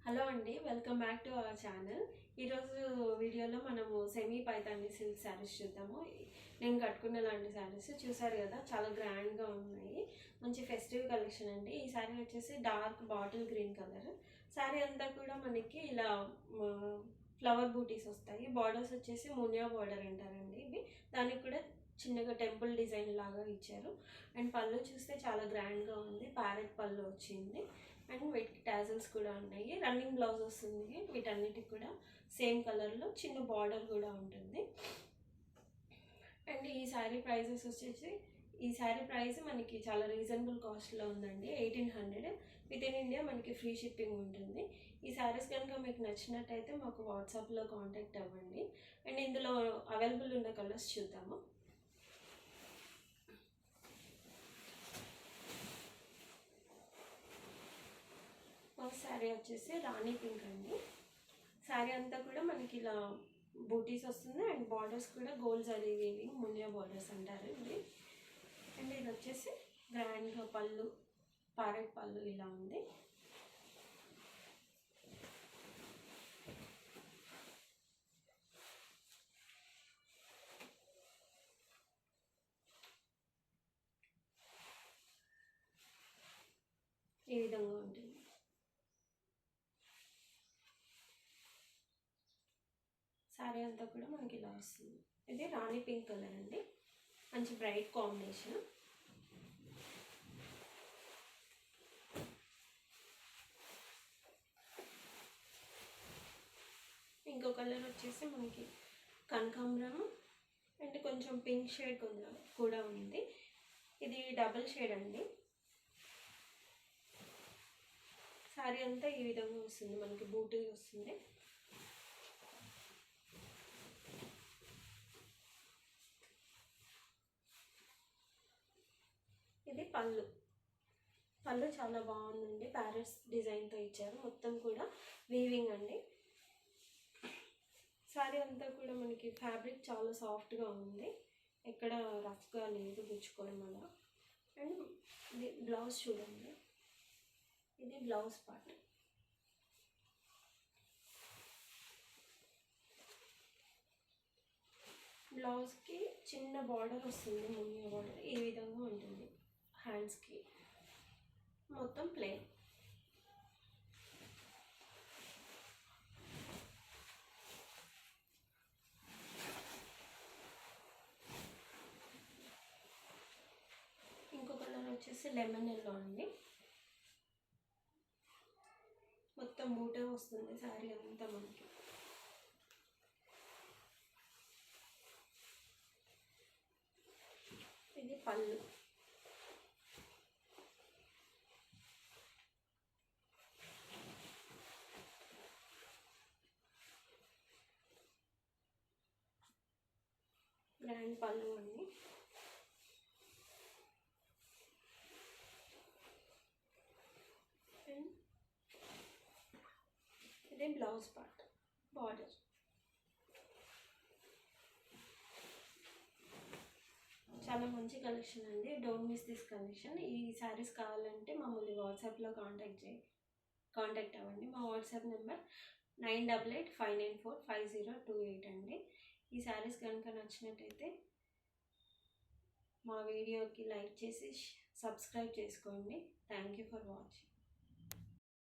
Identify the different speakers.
Speaker 1: Hello అండి, welcome back to our channel. ఈరోజు వీడియోలో మనము సెమీ పైతాని సిల్క్ శారీస్ చూద్దాము. నేను కట్టుకున్న లాంటి శారీస్ చూసారు కదా, చాలా గ్రాండ్గా ఉన్నాయి. మంచి ఫెస్టివ్ కలెక్షన్ అండి. ఈ శారీ వచ్చేసి dark bottle green colour. Sari అంతా కూడా మనకి ఇలా ఫ్లవర్ బూటీస్ వస్తాయి. బార్డర్స్ వచ్చేసి మునియా బార్డర్ అంటారండి ఇవి. దానికి కూడా చిన్నగా టెంపుల్ డిజైన్ లాగా ఇచ్చారు. అండ్ పళ్ళు చూస్తే చాలా గ్రాండ్గా ఉంది. ప్యారెట్ పళ్ళు వచ్చింది. అండ్ వీటికి టాజల్స్ కూడా ఉన్నాయి. రన్నింగ్ బ్లౌజ్ వస్తుంది. వీటన్నిటికి కూడా సేమ్ కలర్లో చిన్న బార్డర్ కూడా ఉంటుంది. అండ్ ఈ శారీ ప్రైజెస్ వచ్చేసి, ఈ శారీ ప్రైస్ మనకి చాలా రీజనబుల్ కాస్ట్లో ఉందండి. 1800. విత్ ఇన్ ఇండియా మనకి ఫ్రీ షిప్పింగ్ ఉంటుంది. ఈ శారీస్ కనుక మీకు నచ్చినట్టయితే మాకు వాట్సాప్లో కాంటాక్ట్ అవ్వండి. అండ్ ఇందులో అవైలబుల్ ఉన్న కలర్స్ చూద్దాము. ఫస్ట్ శారీ వచ్చేసి రాణి పింక్ అండి. శారీ అంతా కూడా మనకి ఇలా బూటీస్ వస్తుంది. అండ్ బార్డర్స్ కూడా gold zari weaving Muniya borders అంటారు ఇవి. అండ్ ఇది వచ్చేసి గ్రాండ్గా పళ్ళు, ప్యారెట్ పళ్ళు ఇలా ఉంది. ఈ విధంగా ఉంటుంది. శారీ అంతా కూడా మనకి ఇలా వస్తుంది. ఇది రాణి పింక్ కలర్ అండి, మంచి బ్రైట్ కాంబినేషన్. ఇంకో కలర్ వచ్చేసి మనకి కనకాంబరం అండ్ కొంచెం పింక్ షేడ్ కూడా ఉంది. ఇది డబుల్ షేడ్ అండి. శారీ అంతా ఈ విధంగా వస్తుంది. మనకి బూటీ వస్తుంది. ఇది పళ్ళు. పళ్ళు చాలా బాగుందండి. ప్యారెట్స్ డిజైన్తో ఇచ్చారు. మొత్తం కూడా వీవింగ్ అండి. శారీ అంతా కూడా మనకి ఫ్యాబ్రిక్ చాలా సాఫ్ట్గా ఉంది. ఎక్కడ రఫ్గా లేదు గుచ్చుకోవడం వల్ల. అండ్ ఇది బ్లౌజ్ చూడండి. ఇది బ్లౌజ్ పార్ట్. బ్లౌజ్కి చిన్న బార్డర్ వస్తుంది, మునియా బార్డర్ ఈ విధంగా ఉంటుంది. హ్యాండ్స్కి మొత్తం ప్లెయిన్. ఇంకో కలర్ వచ్చేసి లెమన్ ఎల్లో అండి. మొత్తం బూటే వస్తుంది శారీ అంతా మనకి. ఇది పళ్ళు. గ్రాండ్ పళ్ళు అండి. ఇదే బ్లౌజ్ పార్ట్, బార్డర్. చాలా మంచి కలెక్షన్ అండి. Don't miss this collection. ఈ శారీస్ కావాలంటే మమ్మల్ని వాట్సాప్లో కాంటాక్ట్ అవ్వండి. మా వాట్సాప్ నెంబర్ 9885945028 అండి. ఈ శారీస్ కనుక నచ్చినట్టయితే మా వీడియోకి లైక్ చేసి సబ్స్క్రైబ్ చేసుకోండి. Thank you for watching.